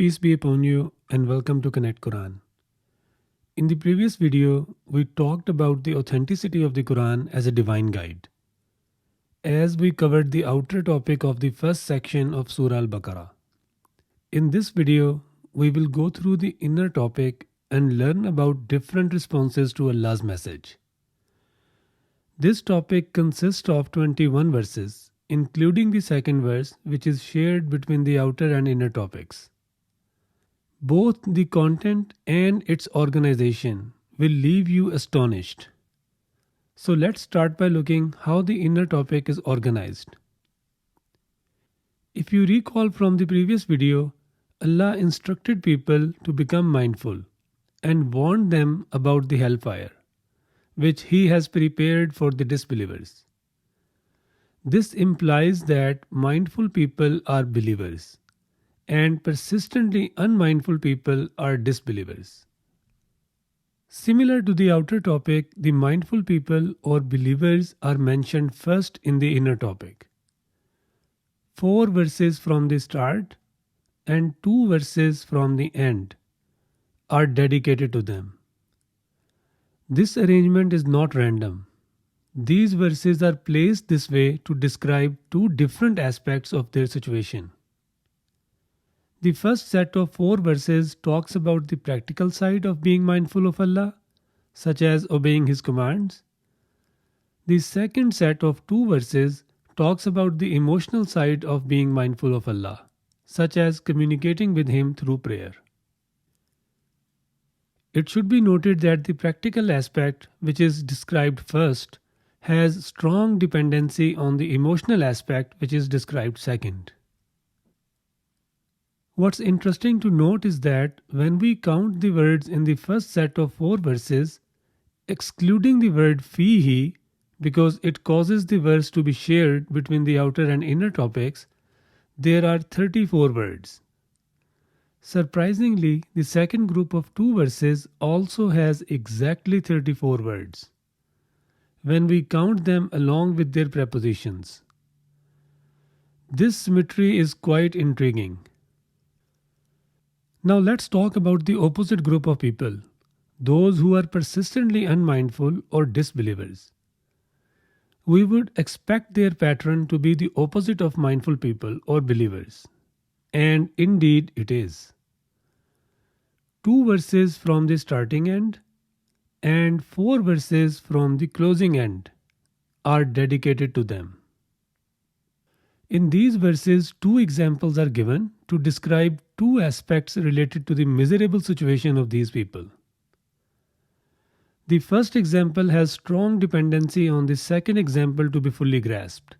Peace be upon you and welcome to Connect Quran. In the previous video, we talked about the authenticity of the Quran as a divine guide. As we covered the outer topic of the first section of Surah Al-Baqarah. In this video, we will go through the inner topic and learn about different responses to Allah's message. This topic consists of 21 verses, including the second verse, which is shared between the outer and inner topics. Both the content and its organization will leave you astonished. So let's start by looking how the inner topic is organized. If you recall from the previous video, Allah instructed people to become mindful and warned them about the hellfire, which He has prepared for the disbelievers. This implies that mindful people are believers and persistently unmindful people are disbelievers. Similar to the outer topic, the mindful people or believers are mentioned first in the inner topic. 4 verses from the start and 2 verses from the end are dedicated to them. This arrangement is not random. These verses are placed this way to describe 2 different aspects of their situation. The first set of 4 verses talks about the practical side of being mindful of Allah, such as obeying His commands. The second set of 2 verses talks about the emotional side of being mindful of Allah, such as communicating with Him through prayer. It should be noted that the practical aspect, which is described first, has strong dependency on the emotional aspect, which is described second. What's interesting to note is that when we count the words in the first set of 4 verses, excluding the word fihi, because it causes the verse to be shared between the outer and inner topics, there are 34 words. Surprisingly, the second group of 2 verses also has exactly 34 words, when we count them along with their prepositions. This symmetry is quite intriguing. Now let's talk about the opposite group of people, those who are persistently unmindful or disbelievers. We would expect their pattern to be the opposite of mindful people or believers, and indeed it is. 2 verses from the starting end and 4 verses from the closing end are dedicated to them. In these verses, 2 examples are given to describe 2 aspects related to the miserable situation of these people. The first example has strong dependency on the second example to be fully grasped,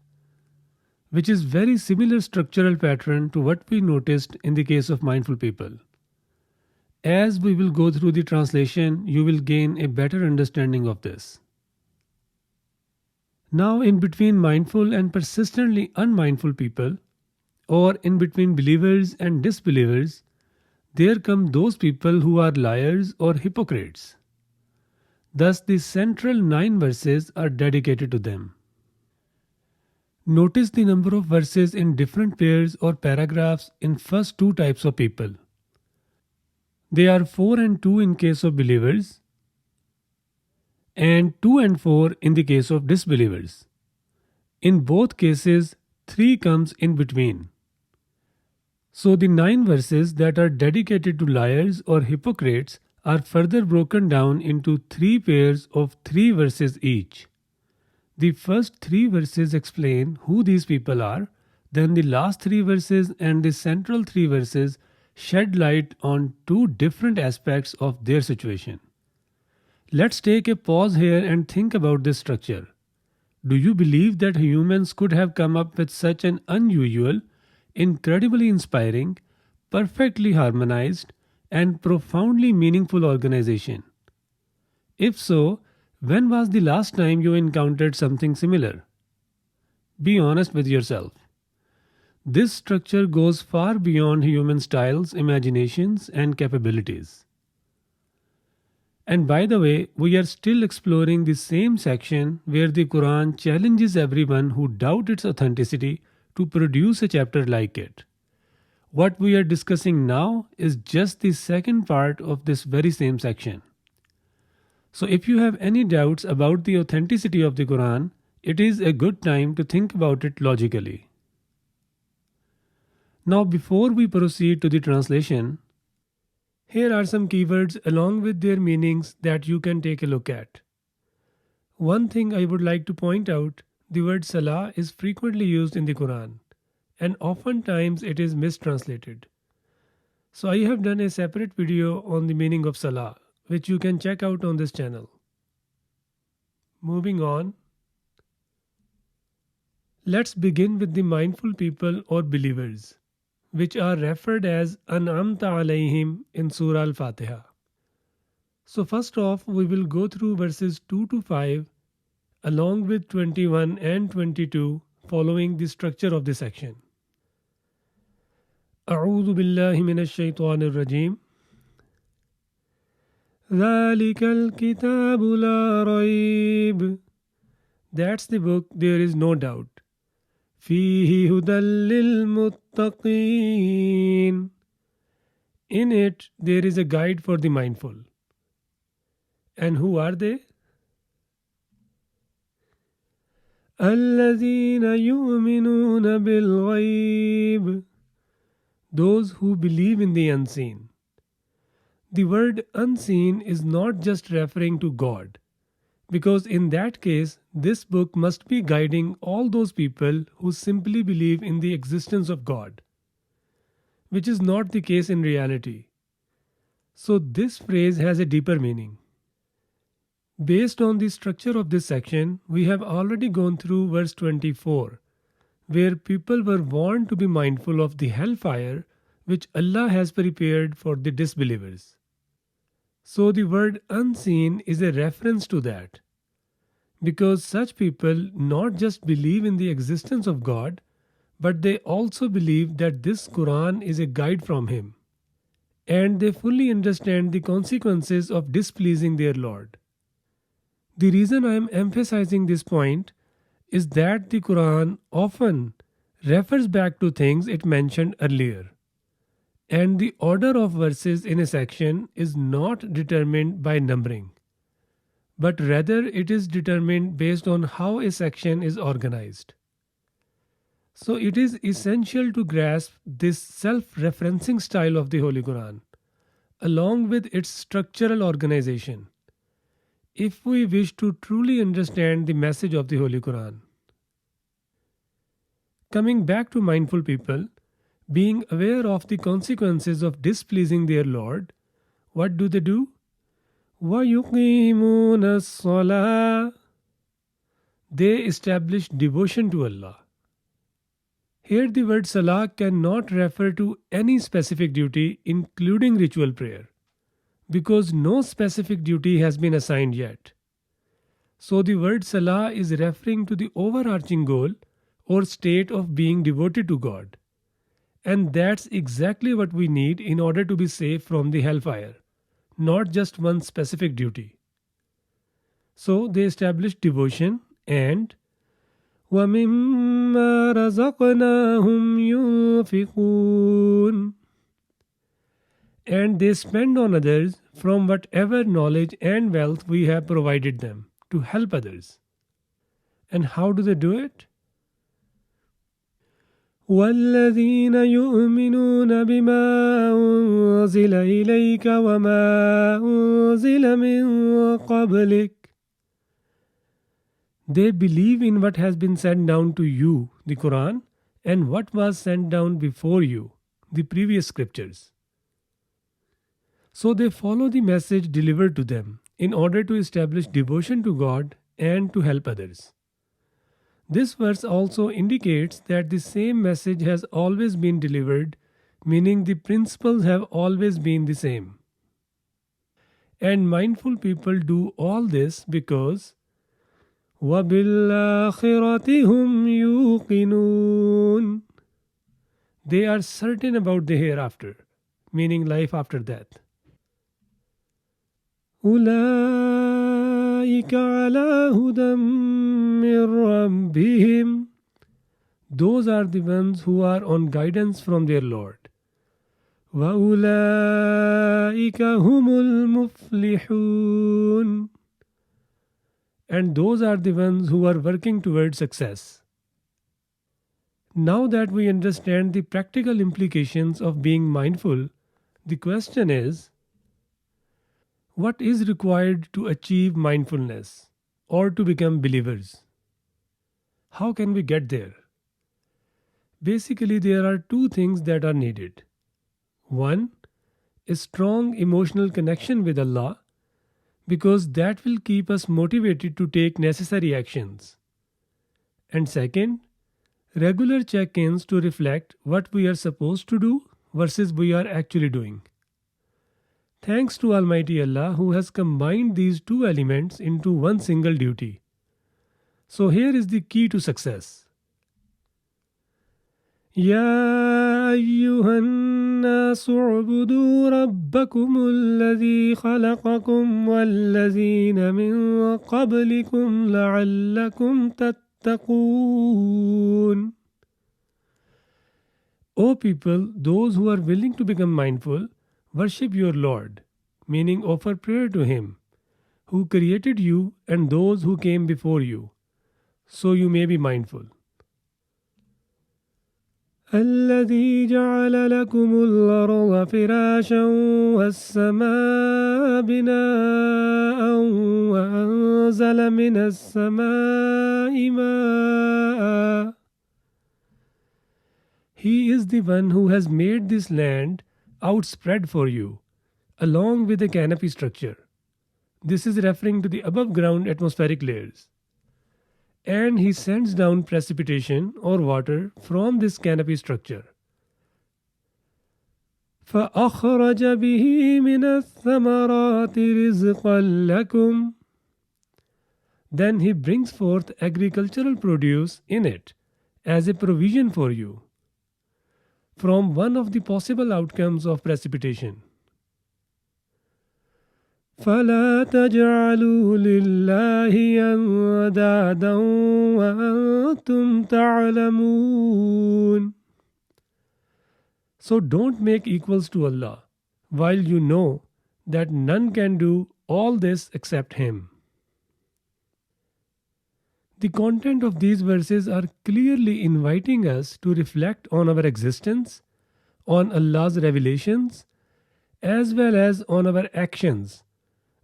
which is very similar structural pattern to what we noticed in the case of mindful people. As we will go through the translation, you will gain a better understanding of this. Now, in between mindful and persistently unmindful people, or in between believers and disbelievers, there come those people who are liars or hypocrites. Thus, the central 9 verses are dedicated to them. Notice the number of verses in different pairs or paragraphs in first 2 types of people. They are 4 and 2 in case of believers, and 2 and 4 in the case of disbelievers. In both cases, 3 comes in between. So the 9 verses that are dedicated to liars or hypocrites are further broken down into 3 pairs of 3 verses each. The first 3 verses explain who these people are, then the last 3 verses and the central 3 verses shed light on 2 different aspects of their situation. Let's take a pause here and think about this structure. Do you believe that humans could have come up with such an unusual, incredibly inspiring, perfectly harmonized, and profoundly meaningful organization? If so, when was the last time you encountered something similar? Be honest with yourself. This structure goes far beyond human styles, imaginations, and capabilities. And by the way, we are still exploring the same section where the Quran challenges everyone who doubt its authenticity to produce a chapter like it. What we are discussing now is just the second part of this very same section. So, if you have any doubts about the authenticity of the Quran, it is a good time to think about it logically. Now, before we proceed to the translation, here are some keywords along with their meanings that you can take a look at. One thing I would like to point out, the word Salah is frequently used in the Quran and oftentimes it is mistranslated. So I have done a separate video on the meaning of Salah, which you can check out on this channel. Moving on, let's begin with the mindful people or believers, which are referred as An'amta alayhim in Surah Al-Fatiha. So first off, we will go through verses 2 to 5 along with 21 and 22 following the structure of the section. أعوذ بالله من الشيطان الرجيم ذلك الكتاب لا ريب. That's the book, there is no doubt. فيه هدى للمتقين. In it there is a guide for the mindful. And who are they? الذين يؤمنون بالغيب. Those who believe in the unseen. The word unseen is not just referring to God, because in that case, this book must be guiding all those people who simply believe in the existence of God, which is not the case in reality. So this phrase has a deeper meaning. Based on the structure of this section, we have already gone through verse 24, where people were warned to be mindful of the hellfire which Allah has prepared for the disbelievers. So the word unseen is a reference to that, because such people not just believe in the existence of God, but they also believe that this Quran is a guide from Him, and they fully understand the consequences of displeasing their Lord. The reason I am emphasizing this point is that the Quran often refers back to things it mentioned earlier, and the order of verses in a section is not determined by numbering, but rather it is determined based on how a section is organized. So it is essential to grasp this self-referencing style of the Holy Quran, along with its structural organization, if we wish to truly understand the message of the Holy Quran. Coming back to mindful people, being aware of the consequences of displeasing their Lord, what do? وَيُقِيمُونَ الصَّلَاةَ. They establish devotion to Allah. Here the word Salah cannot refer to any specific duty, including ritual prayer, because no specific duty has been assigned yet. So the word Salah is referring to the overarching goal or state of being devoted to God. And that's exactly what we need in order to be safe from the hellfire, not just one specific duty. So they establish devotion and وَمِمَّا رَزَقْنَاهُمْ يُنْفِقُونَ. And they spend on others from whatever knowledge and wealth we have provided them to help others. And how do they do it? وَالَّذِينَ يُؤْمِنُونَ بِمَا أُنزِلَ إِلَيْكَ وَمَا أُنزِلَ مِن قَبْلِكَ. They believe in what has been sent down to you, the Quran, and what was sent down before you, the previous scriptures. So they follow the message delivered to them in order to establish devotion to God and to help others. This verse also indicates that the same message has always been delivered, meaning the principles have always been the same. And mindful people do all this because وَبِالْآخِرَةِ هُمْ يُوقِنُونَ. They are certain about the hereafter, meaning life after death. أُولَٰئِكَ عَلَىٰ هُدًى مِّن رَّبِّهِمْ. Those are the ones who are on guidance from their Lord. وَأُولَٰئِكَ هُمُ الْمُفْلِحُونَ. And those are the ones who are working towards success. Now that we understand the practical implications of being mindful, the question is, what is required to achieve mindfulness or to become believers? How can we get there? Basically, there are two things that are needed. One, a strong emotional connection with Allah, because that will keep us motivated to take necessary actions. And second, regular check-ins to reflect what we are supposed to do versus we are actually doing. Thanks to Almighty Allah who has combined these two elements into one single duty. So here is the key to success. يا أيها الناس اعبدوا ربكم الذي خلقكم والذين من قبلكم لعلكم تتقون. O people, those who are willing to become mindful, worship your Lord, meaning offer prayer to Him, who created you and those who came before you, so you may be mindful. الذي جعل لكم الأرض فراشا والسماء بناء وأنزل من السماء ماء. He is the one who has made this land outspread for you, along with a canopy structure. This is referring to the above ground atmospheric layers. And he sends down precipitation or water from this canopy structure. فَأَخْرَجَ بِهِ مِنَ الثَّمَرَاتِ رِزْقًا لَكُمْ. Then he brings forth agricultural produce in it as a provision for you from one of the possible outcomes of precipitation. فَلَا تَجْعَلُوا لِلَّهِ أَنْدَادًا وَأَنْتُمْ تَعْلَمُونَ. So don't make equals to Allah, while you know that none can do all this except Him. The content of these verses are clearly inviting us to reflect on our existence, on Allah's revelations, as well as on our actions,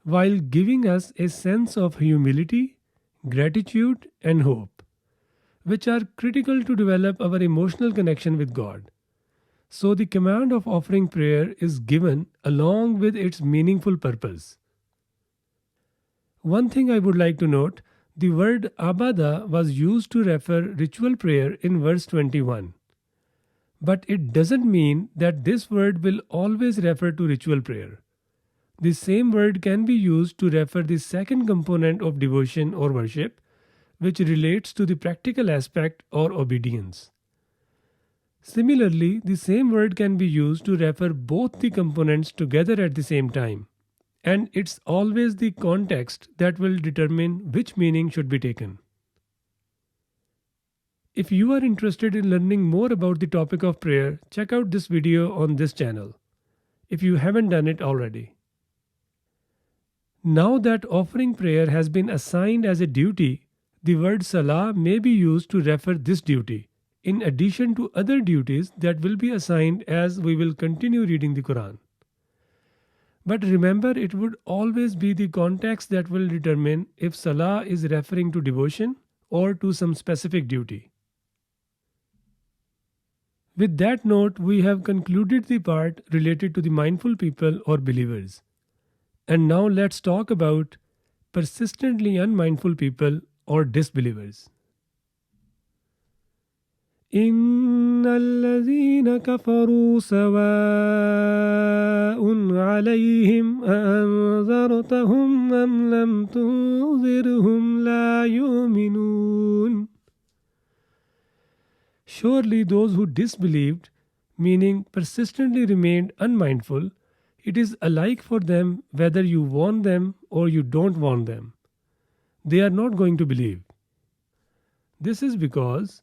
while giving us a sense of humility, gratitude, and hope, which are critical to develop our emotional connection with God. So the command of offering prayer is given along with its meaningful purpose. One thing I would like to note, the word abada was used to refer ritual prayer in verse 21. But it doesn't mean that this word will always refer to ritual prayer. The same word can be used to refer the second component of devotion or worship, which relates to the practical aspect or obedience. Similarly, the same word can be used to refer both the components together at the same time, and it's always the context that will determine which meaning should be taken. If you are interested in learning more about the topic of prayer, check out this video on this channel, if you haven't done it already. Now that offering prayer has been assigned as a duty, the word salah may be used to refer this duty, in addition to other duties that will be assigned as we will continue reading the Quran. But remember, it would always be the context that will determine if salah is referring to devotion or to some specific duty. With that note, we have concluded the part related to the mindful people or believers. And now let's talk about persistently unmindful people or disbelievers. إِنَّ الَّذِينَ كَفَرُوا سَوَاءٌ عَلَيْهِمْ أَأَنذَرْتَهُمْ أَمْ لَمْ تُنذِرْهُمْ لَا يُؤْمِنُونَ. Surely those who disbelieved, meaning persistently remained unmindful, it is alike for them whether you warn them or you don't warn them. They are not going to believe. This is because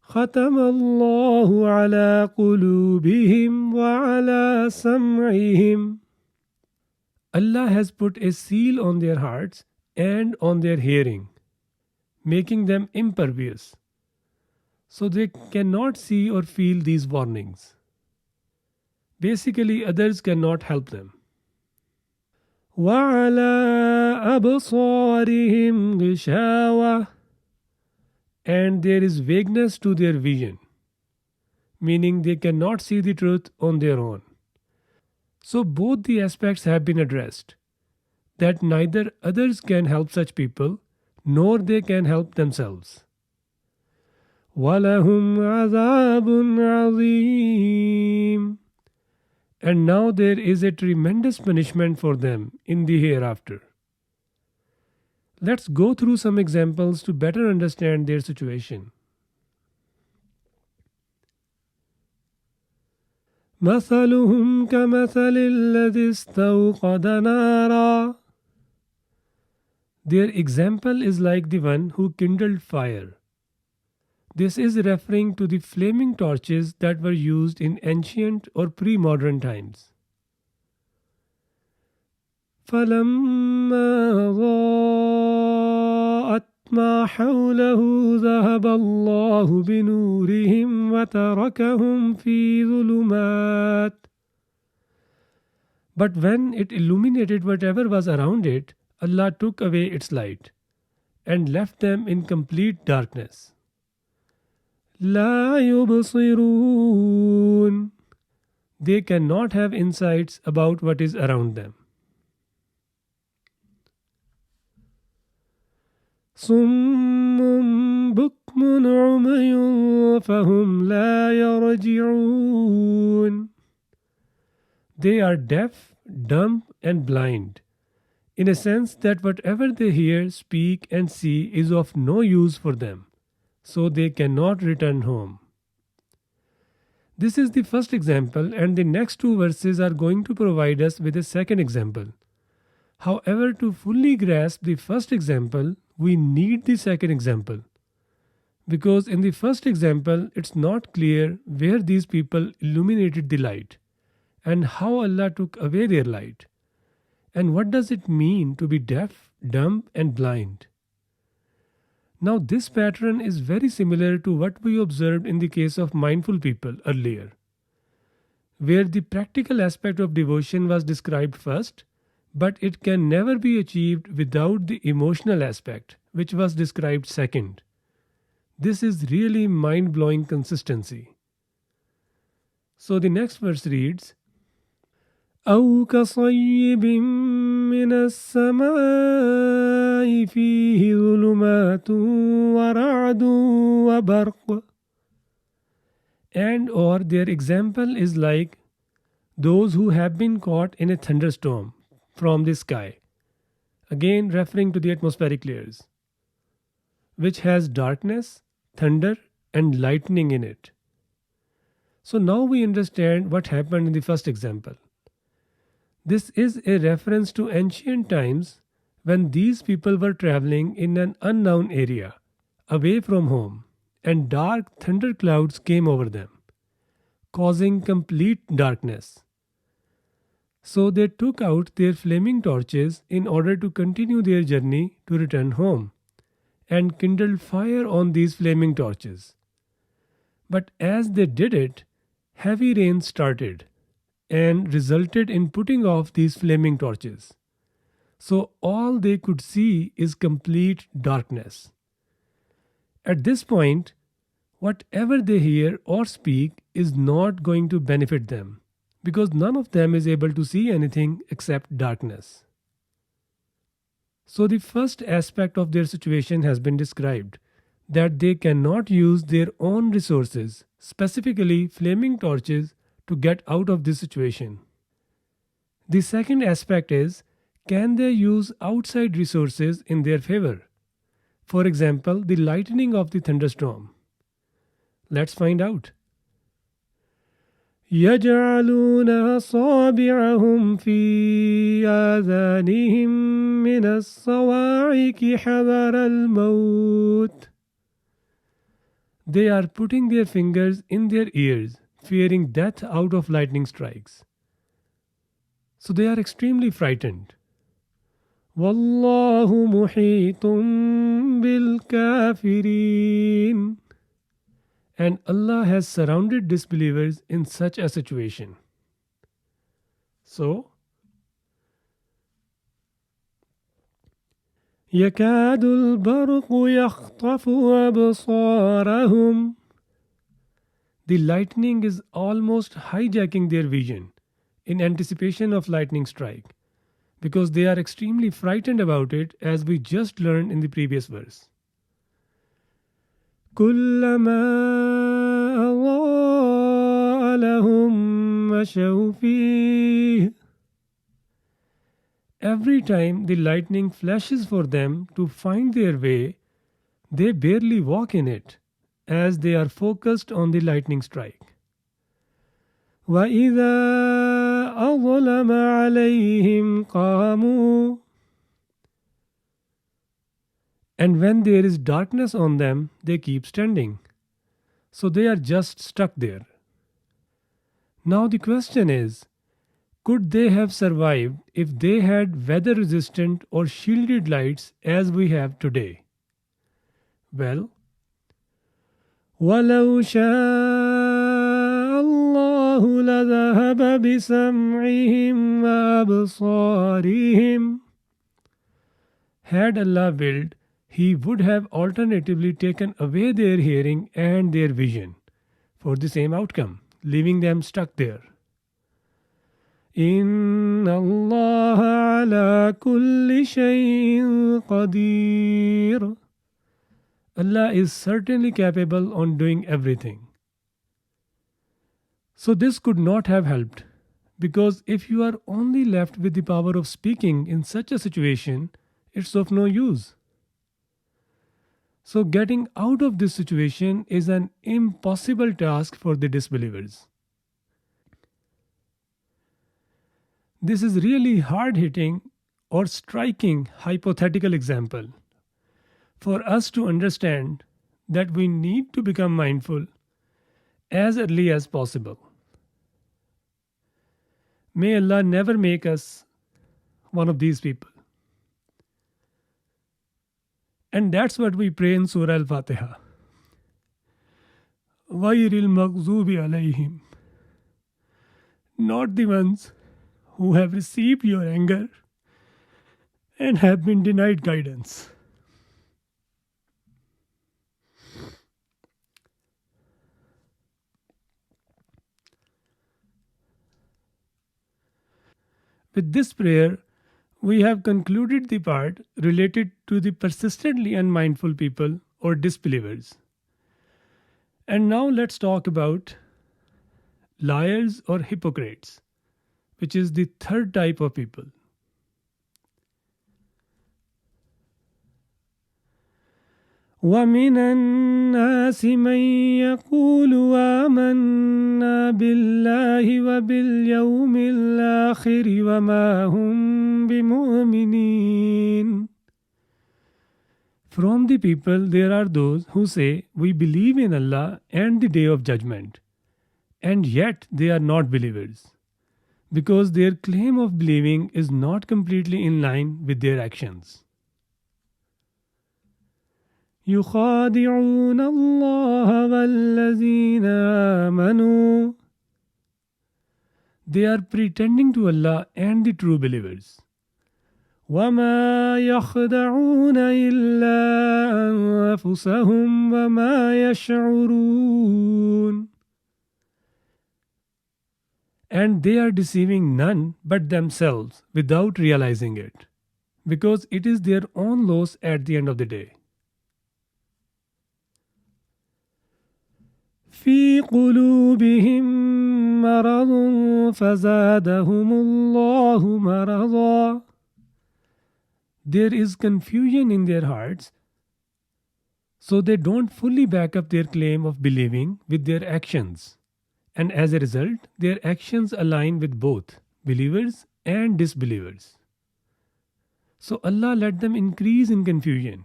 ختم الله على قلوبهم وعلى سمعهم. Allah has put a seal on their hearts and on their hearing, making them impervious, so they cannot see or feel these warnings. Basically, others cannot help them. وَعَلَى أَبْصَارِهِمْ غِشَاوَةٌ. And there is vagueness to their vision, meaning they cannot see the truth on their own. So both the aspects have been addressed, that neither others can help such people, nor they can help themselves. وَلَهُمْ عَذَابٌ عَظِيمٌ. And now there is a tremendous punishment for them in the hereafter. Let's go through some examples to better understand their situation. مثلهم كمثل الذي استوقد نارا. Their example is like the one who kindled fire. This is referring to the flaming torches that were used in ancient or pre-modern times. فَلَمَّا ضَاءَتْ مَا حَوْلَهُ ذَهَبَ اللَّهُ بِنُورِهِمْ وَتَرَكَهُمْ فِي ظُلُمَاتٍ. But when it illuminated whatever was around it, Allah took away its light and left them in complete darkness. لا يبصرون. They cannot have insights about what is around them. صم بكم عمي فهم لا يرجعون. They are deaf, dumb, and blind, in a sense that whatever they hear, speak, and see is of no use for them, so they cannot return home. This is the first example, and the next two verses are going to provide us with a second example. However, to fully grasp the first example, we need the second example. Because in the first example, it's not clear where these people illuminated the light and how Allah took away their light. And what does it mean to be deaf, dumb, and blind? Now, this pattern is very similar to what we observed in the case of mindful people earlier, where the practical aspect of devotion was described first, but it can never be achieved without the emotional aspect, which was described second. This is really mind-blowing consistency. So the next verse reads, أَوْ كَصَيِّبٍ مِّنَ السَّمَاءِ فِيهِ ظُلُمَاتٌ وَرَعْدٌ وَبَرْقٌ. And or their example is like those who have been caught in a thunderstorm from the sky, again referring to the atmospheric layers, which has darkness, thunder, and lightning in it. So now we understand what happened in the first example. This is a reference to ancient times when these people were traveling in an unknown area, away from home, and dark thunder clouds came over them, causing complete darkness. So they took out their flaming torches in order to continue their journey to return home, and kindled fire on these flaming torches. But as they did it, heavy rain started and resulted in putting off these flaming torches. So all they could see is complete darkness. At this point, whatever they hear or speak is not going to benefit them, because none of them is able to see anything except darkness. So the first aspect of their situation has been described, that they cannot use their own resources, specifically flaming torches, to get out of this situation. The second aspect is, can they use outside resources in their favor? For example, the lightning of the thunderstorm. Let's find out. يَجْعَلُونَ أَصَابِعَهُمْ فِي آذَانِهِمْ مِنَ الصَّوَاعِقِ حَذَرَ الْمَوْتِ. They are putting their fingers in their ears, fearing death out of lightning strikes. So they are extremely frightened. Wallahu muhitum bil kafirin. And Allah has surrounded disbelievers in such a situation. So, يكاد البرق يخطف أبصارهم. The lightning is almost hijacking their vision in anticipation of lightning strike because they are extremely frightened about it, as we just learned in the previous verse. كلما أضاء لهم مشوا فيه. Every time the lightning flashes for them to find their way, they barely walk in it, as they are focused on the lightning strike. وَإِذَا أَظْلَمَ عَلَيْهِمْ قَامُوا. And when there is darkness on them, they keep standing. So they are just stuck there. Now the question is, could they have survived if they had weather resistant or shielded lights as we have today? Well, وَلَوْ شَاءَ اللَّهُ لَذَهَبَ بِسَمْعِهِمْ وَأَبْصَارِهِمْ. Had Allah willed, He would have alternatively taken away their hearing and their vision for the same outcome, leaving them stuck there. إِنَّ اللَّهَ عَلَى كُلِّ شَيْءٍ قَدِيرٌ. Allah is certainly capable on doing everything. So this could not have helped, because if you are only left with the power of speaking in such a situation, it's of no use. So getting out of this situation is an impossible task for the disbelievers. This is really hard-hitting or striking hypothetical example for us to understand that we need to become mindful as early as possible. May Allah never make us one of these people. And that's what we pray in Surah Al-Fatiha. غَيْرِ الْمَغْضُوبِ عَلَيْهِمْ. Not the ones who have received your anger and have been denied guidance. With this prayer, we have concluded the part related to the persistently unmindful people or disbelievers. And now let's talk about liars or hypocrites, which is the third type of people. وَمِنَ النَّاسِ مَن يَقُولُ آمَنَّا بِاللَّهِ وَبِالْيَوْمِ الْآخِرِ وَمَا هُمْ بِمُؤْمِنِينَ. From the people there are those who say, we believe in Allah and the Day of Judgment, and yet they are not believers, because their claim of believing is not completely in line with their actions. يُخَادِعُونَ اللَّهَ وَالَّذِينَ آمَنُوا. They are pretending to Allah and the true believers. وَمَا يَخْدَعُونَ إِلَّا أَنفُسَهُمْ وَمَا يَشْعُرُونَ. And they are deceiving none but themselves without realizing it, because it is their own loss at the end of the day. في قلوبهم مرض فزادهم الله مرضا. There is confusion in their hearts, so they don't fully back up their claim of believing with their actions. And as a result, their actions align with both believers and disbelievers. So Allah let them increase in confusion,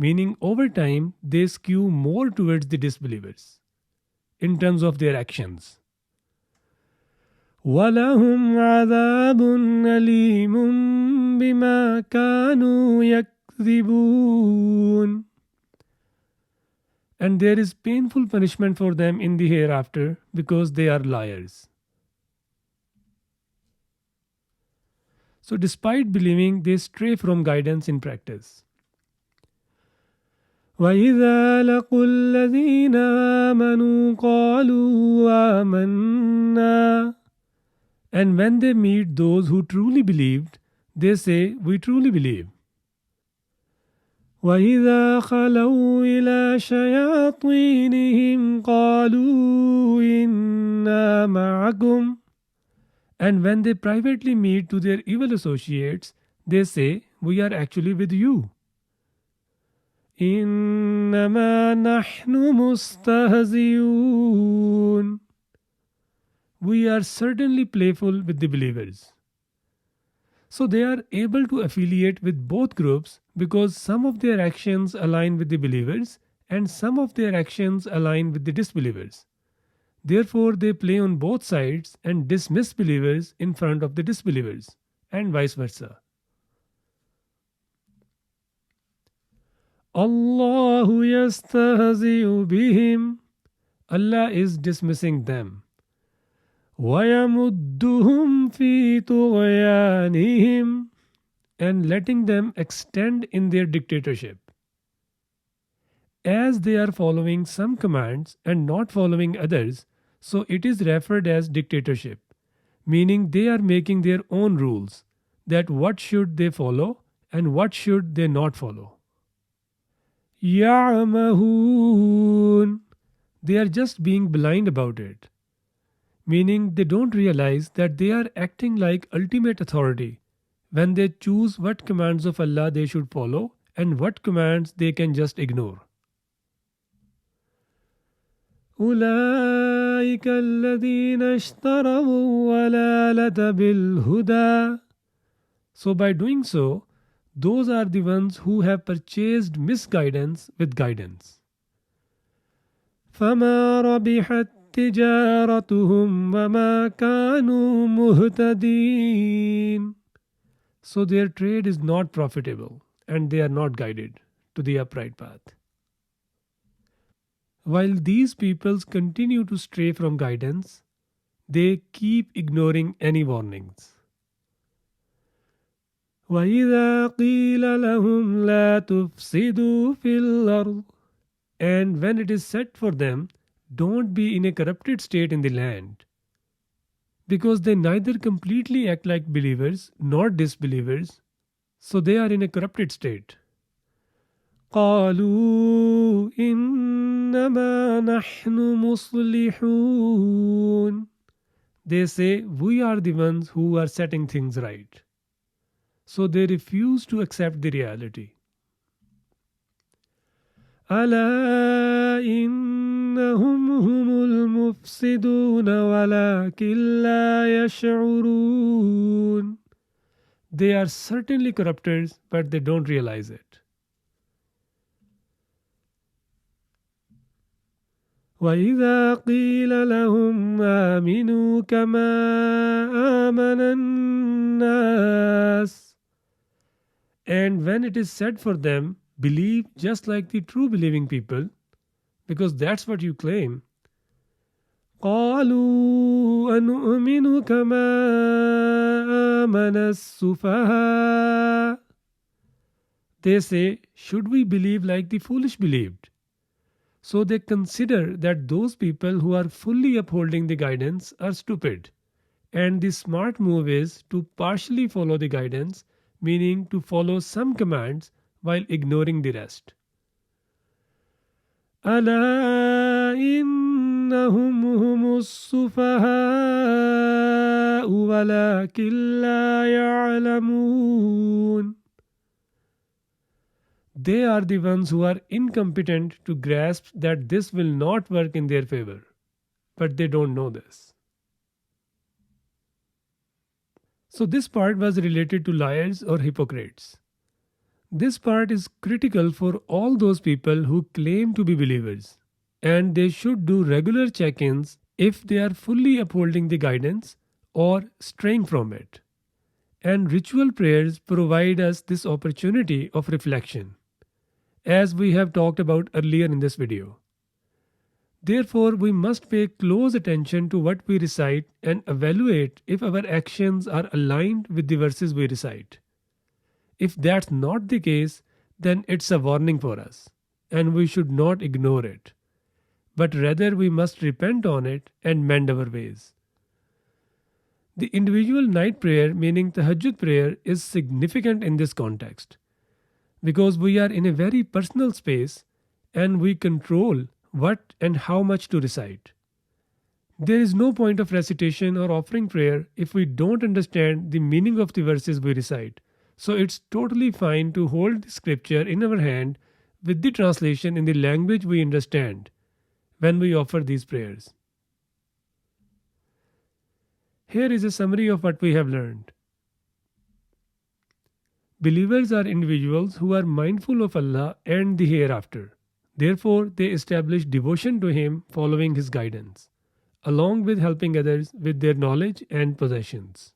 meaning over time they skew more towards the disbelievers in terms of their actions. وَلَهُمْ عَذَابٌ أَلِيمٌ بِمَا كَانُوا يَكْذِبُونَ. And there is painful punishment for them in the hereafter because they are liars. So despite believing, they stray from guidance in practice. وَإِذَا لَقُوا الَّذِينَ آمَنُوا قَالُوا آمَنَّا. And when they meet those who truly believed, they say, we truly believe. وَإِذَا خَلَوْا إِلَى شَيَاطِينِهِمْ قَالُوا إِنَّا مَعَكُمْ. And when they privately meet to their evil associates, they say, we are actually with you. إِنَّمَا نَحْنُ مُسْتَهْزِئُونَ. We are certainly playful with the believers. So they are able to affiliate with both groups because some of their actions align with the believers and some of their actions align with the disbelievers. Therefore, they play on both sides and dismiss believers in front of the disbelievers, and vice versa. Allahu yastahzi'u bihim. Allah is dismissing them. وَيَمُدُّهُمْ فِي طُغْيَانِهِمْ. And letting them extend in their dictatorship. As they are following some commands and not following others, so it is referred as dictatorship, meaning they are making their own rules, that what should they follow and what should they not follow. يَعْمَهُونَ. They are just being blind about it, meaning they don't realize that they are acting like ultimate authority when they choose what commands of Allah they should follow and what commands they can just ignore. أُولَٰئِكَ الَّذِينَ اشْتَرَوُا الضَّلَالَةَ بِالْهُدَىٰ. So by doing so, those are the ones who have purchased misguidance with guidance. فَمَا رَبِحَتْ تِجَارَتُهُمْ وَمَا كَانُوا مُهْتَدِينَ. So their trade is not profitable and they are not guided to the upright path. While these peoples continue to stray from guidance, they keep ignoring any warnings. وَإِذَا قِيلَ لَهُمْ لَا تُفْسِدُوا فِي الْأَرْضِ. And when it is said for them, don't be in a corrupted state in the land, because they neither completely act like believers nor disbelievers, so they are in a corrupted state. قَالُوا إِنَّمَا نَحْنُ مُصْلِحُونَ. They say, we are the ones who are setting things right. So they refuse to accept the reality. أَلَا إِنَّهُمْ هُمُ الْمُفْسِدُونَ وَلَكِنْ لَا يَشْعُرُونَ. They are certainly corrupters, but they don't realize it. وَإِذَا قِيلَ لَهُمْ آمِنُوا كَمَا آمَنَ النَّاسِ. And when it is said for them, believe just like the true believing people, because that's what you claim. قَالُوا أَنُؤْمِنُ كَمَا آمَنَ السُّفَهَاءُ. They say, should we believe like the foolish believed? So they consider that those people who are fully upholding the guidance are stupid. And the smart move is to partially follow the guidance, meaning to follow some commands while ignoring the rest. أَلَا إِنَّهُمْ هُمُ السُّفَهَاءُ وَلَكِنْ لَا يَعْلَمُونَ. They are the ones who are incompetent to grasp that this will not work in their favor, but they don't know this. So this part was related to liars or hypocrites. This part is critical for all those people who claim to be believers, and they should do regular check ins if they are fully upholding the guidance or straying from it. And ritual prayers provide us this opportunity of reflection, as we have talked about earlier in this video. Therefore, we must pay close attention to what we recite and evaluate if our actions are aligned with the verses we recite. If that's not the case, then it's a warning for us, and we should not ignore it, but rather we must repent on it and mend our ways. The individual night prayer, meaning Tahajjud prayer, is significant in this context because we are in a very personal space and we control what and how much to recite. There is no point of recitation or offering prayer if we don't understand the meaning of the verses we recite. So it's totally fine to hold the scripture in our hand with the translation in the language we understand when we offer these prayers. Here is a summary of what we have learned. Believers are individuals who are mindful of Allah and the hereafter. Therefore, they establish devotion to Him following His guidance, along with helping others with their knowledge and possessions.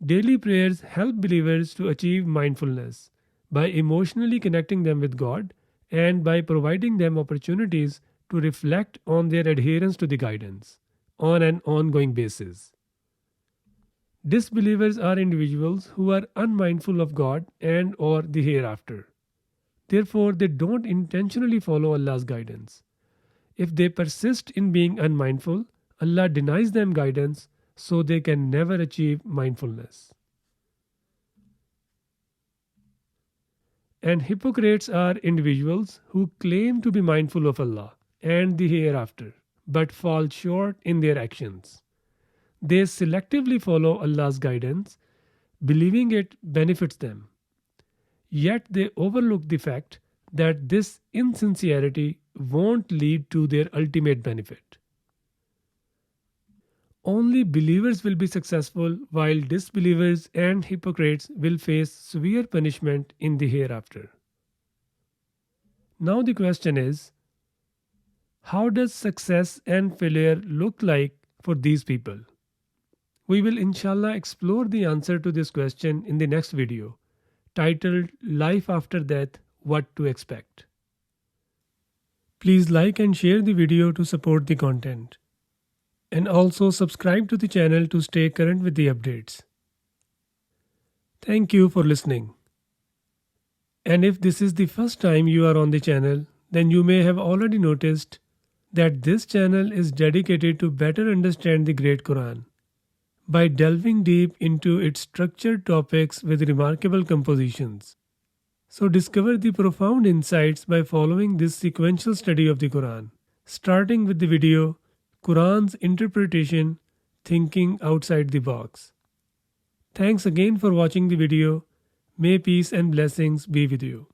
Daily prayers help believers to achieve mindfulness by emotionally connecting them with God and by providing them opportunities to reflect on their adherence to the guidance on an ongoing basis. Disbelievers are individuals who are unmindful of God and or the hereafter. Therefore, they don't intentionally follow Allah's guidance. If they persist in being unmindful, Allah denies them guidance, so they can never achieve mindfulness. And hypocrites are individuals who claim to be mindful of Allah and the hereafter, but fall short in their actions. They selectively follow Allah's guidance, believing it benefits them. Yet they overlook the fact that this insincerity won't lead to their ultimate benefit. Only believers will be successful, while disbelievers and hypocrites will face severe punishment in the hereafter. Now the question is, how does success and failure look like for these people? We will inshallah explore the answer to this question in the next video, titled Life After Death, What to Expect. Please like and share the video to support the content. And also subscribe to the channel to stay current with the updates. Thank you for listening. And if this is the first time you are on the channel, then you may have already noticed that this channel is dedicated to better understand the Great Quran by delving deep into its structured topics with remarkable compositions. So discover the profound insights by following this sequential study of the Quran, starting with the video Quran's Interpretation, Thinking Outside the Box. Thanks again for watching the video. May peace and blessings be with you.